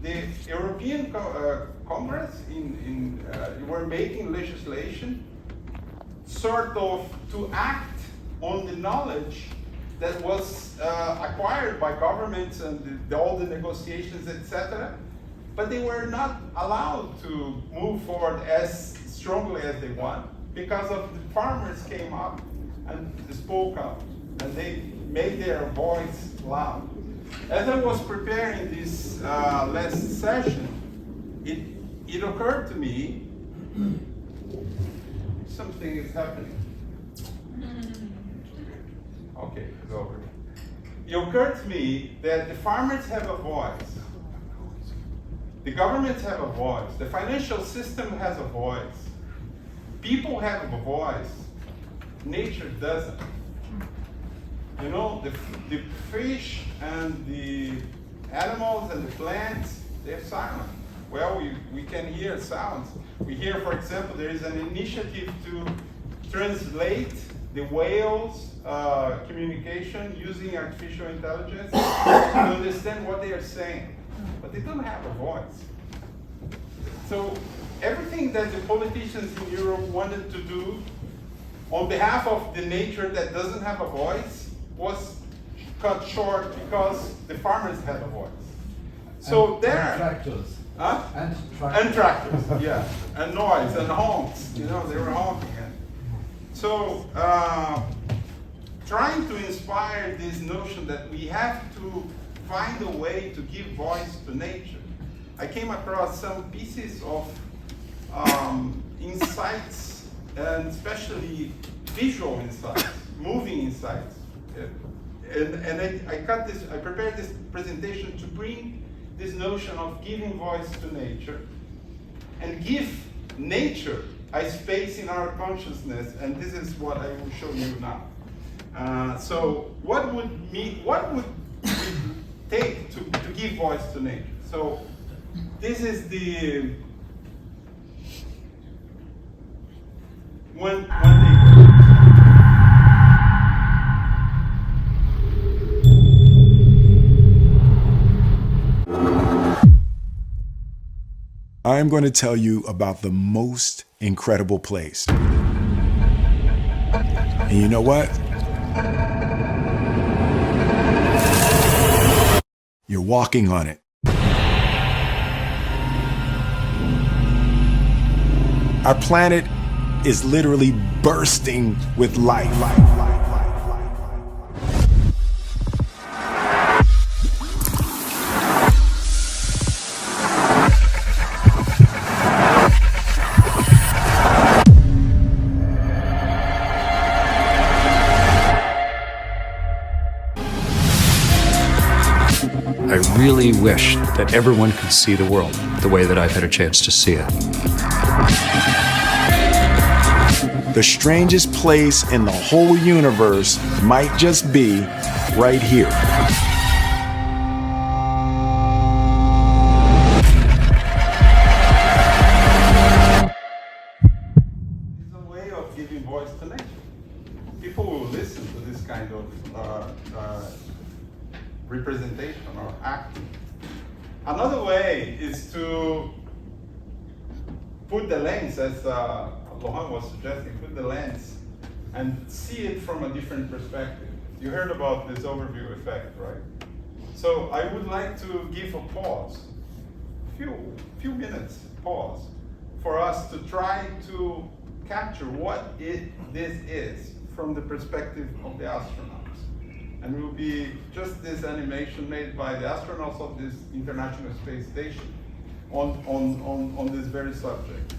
the European Congress were making legislation sort of to act on the knowledge that was acquired by governments and all the negotiations, etc. But they were not allowed to move forward as strongly as they want because of the farmers came up and spoke up and they made their voice loud. As I was preparing this last session, it occurred to me something is happening. Okay, it's over. It occurred to me that the farmers have a voice. The governments have a voice. The financial system has a voice. People have a voice. Nature doesn't. You know, the fish and the animals and the plants, they're silent. Well, we can hear sounds. We hear, for example, there is an initiative to translate the whales' communication using artificial intelligence to understand what they are saying. But they don't have a voice. So everything that the politicians in Europe wanted to do on behalf of the nature that doesn't have a voice was cut short because the farmers had a voice. So and there. Tractors. Huh? And tractors, yeah. And noise and honks. You know, they were honking. So trying to inspire this notion that we have to find a way to give voice to nature. I came across some pieces of insights, and especially visual insights, moving insights. And I prepared this presentation to bring this notion of giving voice to nature and give nature a space in our consciousness, and this is what I will show you now. So what would it take to give voice to nature? So this is the one thing. I am going to tell you about the most incredible place. And you know what? You're walking on it. Our planet is literally bursting with life. I really wish that everyone could see the world the way that I've had a chance to see it. The strangest place in the whole universe might just be right here. It's a way of giving voice to nature. People will listen to this kind of representation or acting. Another way is to put the lens, as Lohan was suggesting, put the lens and see it from a different perspective. You heard about this overview effect, right? So I would like to give a pause, few minutes pause, for us to try to capture what this is from the perspective of the astronauts. And it will be just this animation made by the astronauts of this International Space Station on this very subject.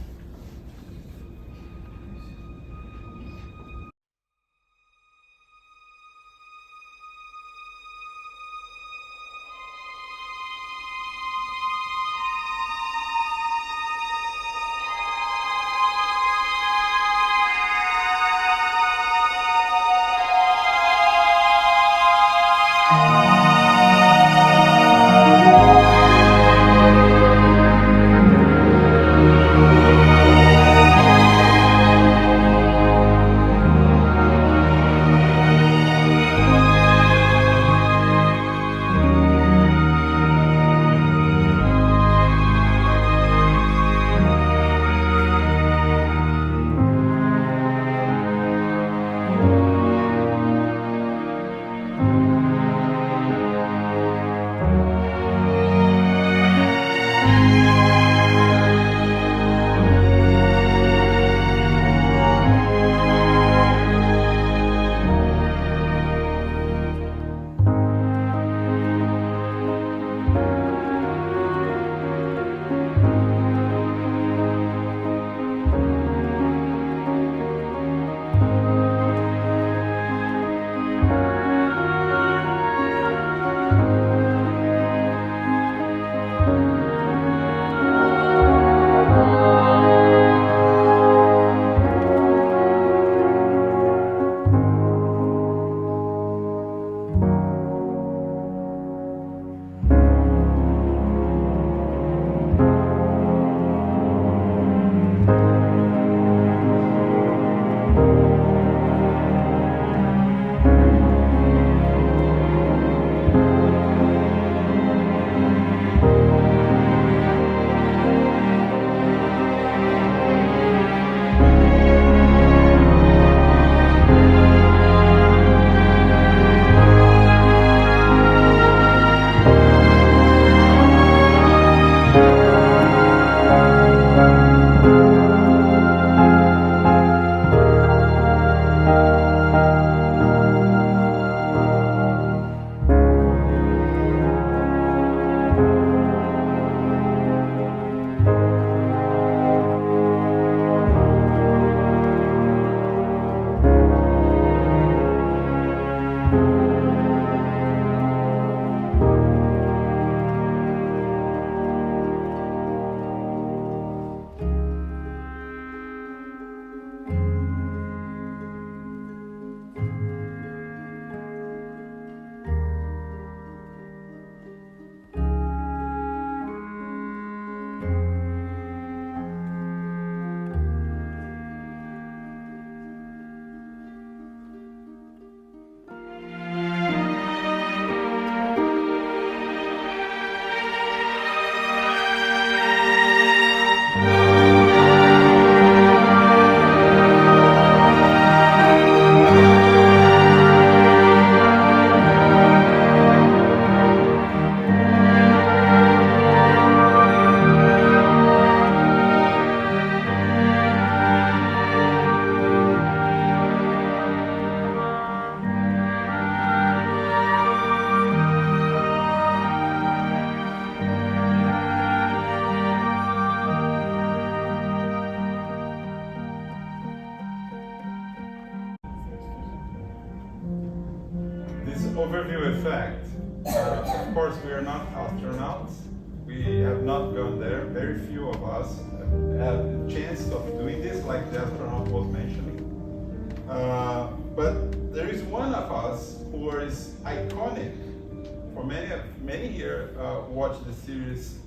overview effect. Of course, we are not astronauts. We have not gone there. Very few of us have the chance of doing this, like the astronaut was mentioning. But there is one of us who is iconic. For many here watch the series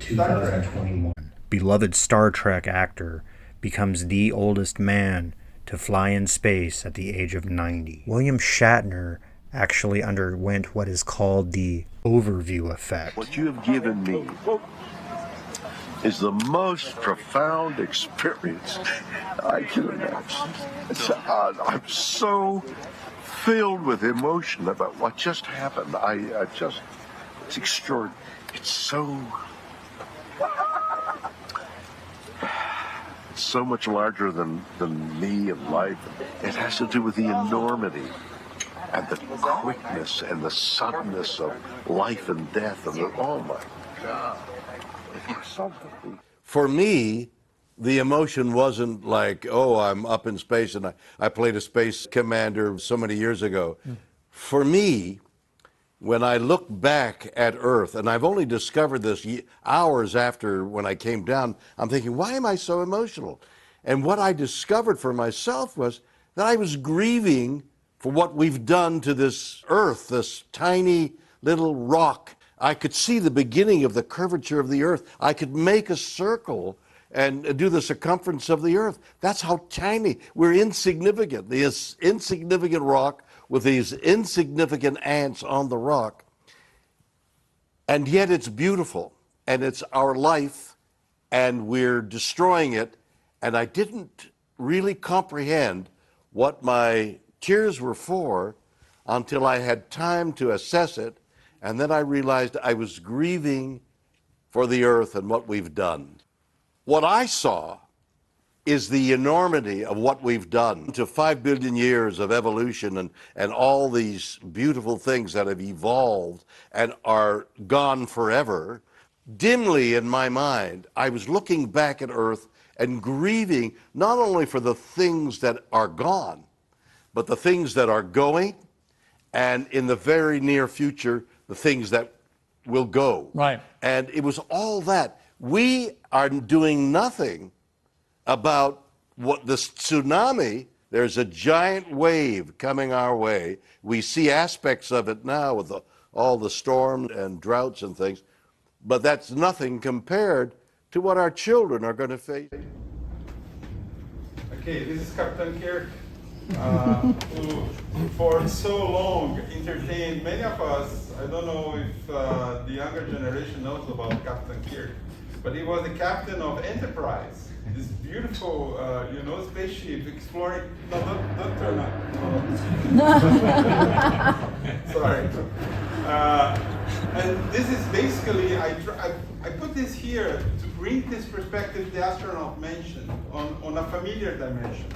Star Trek. 2021. Beloved Star Trek actor becomes the oldest man to fly in space at the age of 90. William Shatner actually underwent what is called the overview effect. What you have given me is the most profound experience I can imagine. I'm so filled with emotion about what just happened. It's extraordinary. It's so much larger than me and life. It has to do with the enormity and the quickness and the suddenness of life and death. And oh my God. For me, the emotion wasn't like, oh, I'm up in space, and I played a space commander so many years ago. For me, when I look back at Earth, and I've only discovered this hours after when I came down, I'm thinking, why am I so emotional? And what I discovered for myself was that I was grieving for what we've done to this Earth, this tiny little rock. I could see the beginning of the curvature of the Earth. I could make a circle and do the circumference of the Earth. That's how tiny. We're insignificant. This insignificant rock with these insignificant ants on the rock. And yet it's beautiful, and it's our life, and we're destroying it. And I didn't really comprehend what my tears were for until I had time to assess it. And then I realized I was grieving for the Earth and what we've done. What I saw is the enormity of what we've done to 5 billion years of evolution and all these beautiful things that have evolved and are gone forever. Dimly in my mind, I was looking back at Earth and grieving not only for the things that are gone, but the things that are going, and in the very near future, the things that will go. Right. And it was all that. We are doing nothing about what this tsunami. There's a giant wave coming our way. We see aspects of it now with all the storms and droughts and things, but that's nothing compared to what our children are going to face. Okay, this is Captain Kirk, who for so long entertained many of us. I don't know if the younger generation knows about Captain Kirk, but he was the captain of Enterprise, this beautiful, spaceship exploring. No, don't turn on. Sorry. And this is basically, I put this here to bring this perspective the astronaut mentioned on a familiar dimension.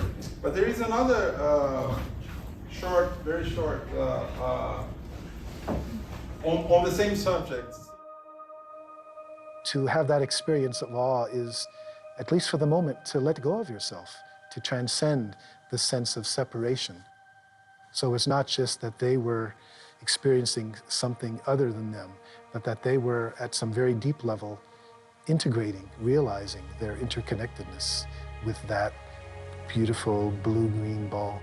But there is another very short, on the same subject. To have that experience of awe is, at least for the moment, to let go of yourself, to transcend the sense of separation. So it's not just that they were experiencing something other than them, but that they were at some very deep level integrating, realizing their interconnectedness with that beautiful blue-green ball.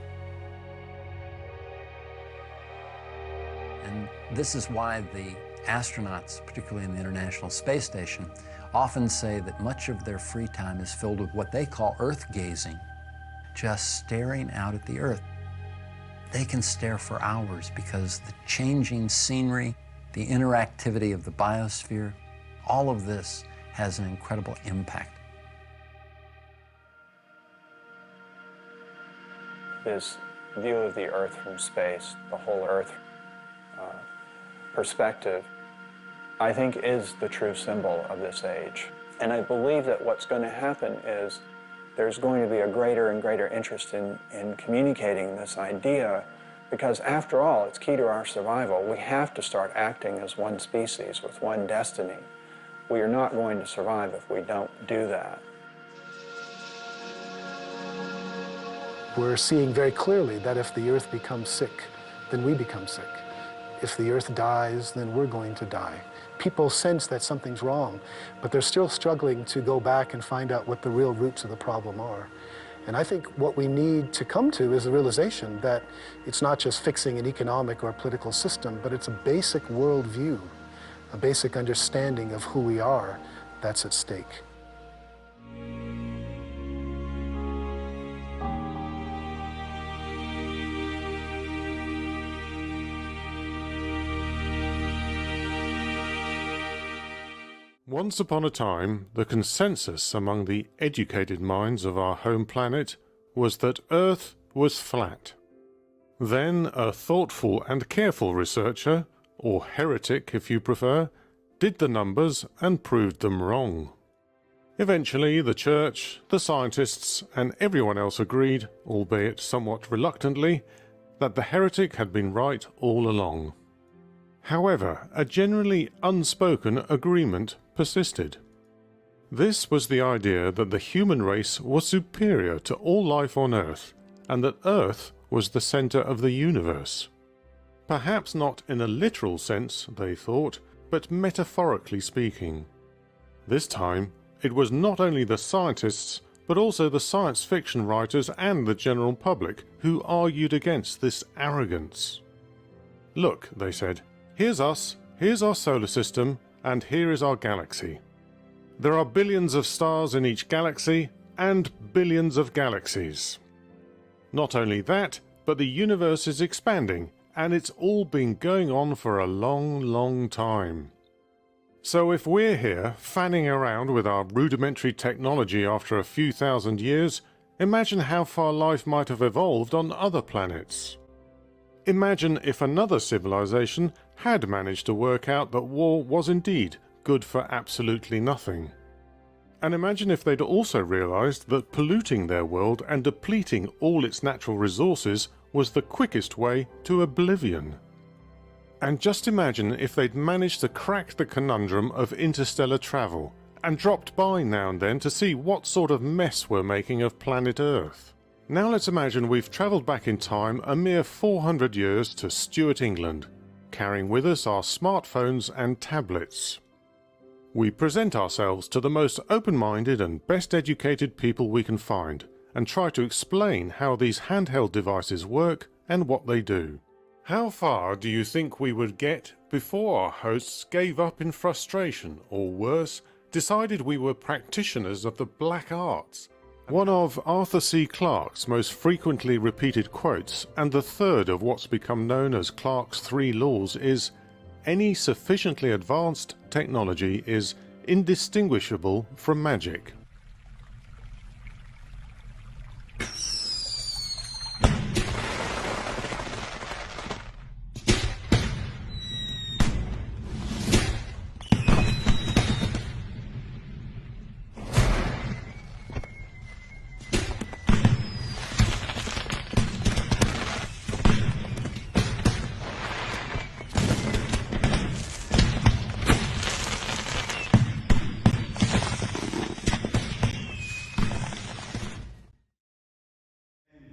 And this is why the astronauts, particularly in the International Space Station, often say that much of their free time is filled with what they call Earth gazing, just staring out at the Earth. They can stare for hours because the changing scenery, the interactivity of the biosphere, all of this has an incredible impact. This view of the Earth from space, the whole Earth perspective, I think is the true symbol of this age. And I believe that what's going to happen is there's going to be a greater and greater interest in communicating this idea, because after all, it's key to our survival. We have to start acting as one species with one destiny. We are not going to survive if we don't do that. We're seeing very clearly that if the Earth becomes sick, then we become sick. if the earth dies, then we're going to die. People sense that something's wrong, but they're still struggling to go back and find out what the real roots of the problem are. And I think what we need to come to is the realization that it's not just fixing an economic or political system, but it's a basic worldview, a basic understanding of who we are that's at stake. Once upon a time, the consensus among the educated minds of our home planet was that Earth was flat. Then a thoughtful and careful researcher, or heretic if you prefer, did the numbers and proved them wrong. Eventually, the church, the scientists, and everyone else agreed, albeit somewhat reluctantly, that the heretic had been right all along. However, a generally unspoken agreement persisted. This was the idea that the human race was superior to all life on Earth, and that Earth was the center of the universe. Perhaps not in a literal sense, they thought, but metaphorically speaking. This time, it was not only the scientists, but also the science fiction writers and the general public who argued against this arrogance. Look, they said, here's us, here's our solar system, and here is our galaxy. There are billions of stars in each galaxy, and billions of galaxies. Not only that, but the universe is expanding, and it's all been going on for a long, long time. So if we're here, fanning around with our rudimentary technology after a few thousand years, imagine how far life might have evolved on other planets. Imagine if another civilization had managed to work out that war was indeed good for absolutely nothing. And imagine if they'd also realized that polluting their world and depleting all its natural resources was the quickest way to oblivion. And just imagine if they'd managed to crack the conundrum of interstellar travel and dropped by now and then to see what sort of mess we're making of planet Earth. Now let's imagine we've travelled back in time a mere 400 years to Stuart, England, carrying with us our smartphones and tablets. We present ourselves to the most open-minded and best educated people we can find, and try to explain how these handheld devices work and what they do. How far do you think we would get before our hosts gave up in frustration, or worse, decided we were practitioners of the black arts? One of Arthur C. Clarke's most frequently repeated quotes, and the third of what's become known as Clarke's 3 laws, is, "Any sufficiently advanced technology is indistinguishable from magic."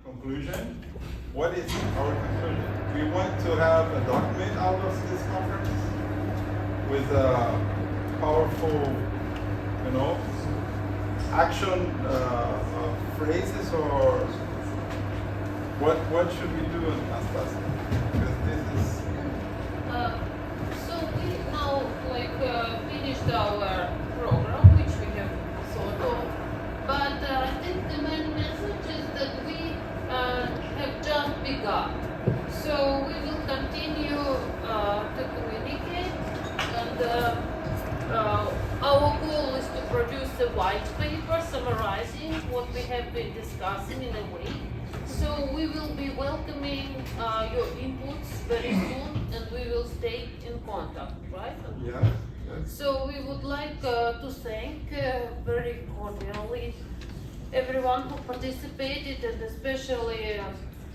Conclusion. What is our conclusion? We want to have a document out of this conference with powerful, action phrases, or what should we do, Anastasia? Because this is. So we now finished our program, which we have thought of, but I think the main message is that we have just begun. So we will continue to communicate, and our goal is to produce a white paper summarizing what we have been discussing in a way. So we will be welcoming your inputs very soon, and we will stay in contact, right? Yeah. So we would like to thank very cordially everyone who participated, and especially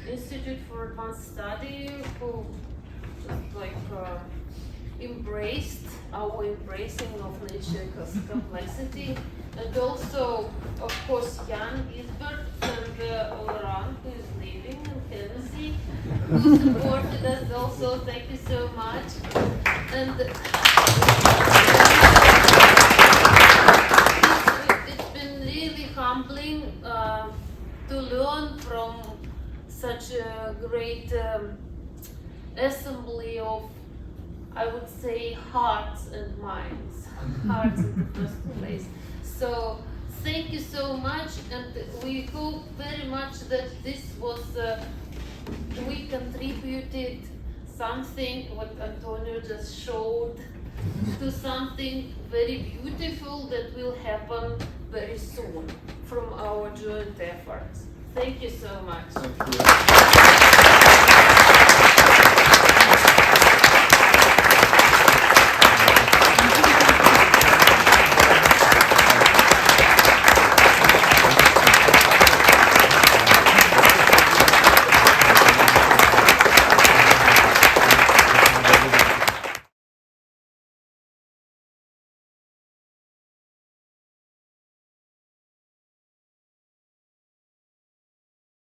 Institute for Advanced Study, who just embraced our embracing of nature's complexity, and also, of course, Jan Isbert and Laurent, who is leaving, and Tennessee, who supported us also. Thank you so much. And it's been really humbling to learn from such a great assembly of, I would say, hearts and minds. Hearts in the first place. So thank you so much, and we hope very much that this was, we contributed something, what Antonio just showed, to something very beautiful that will happen very soon from our joint efforts. Thank you so much. Thank you.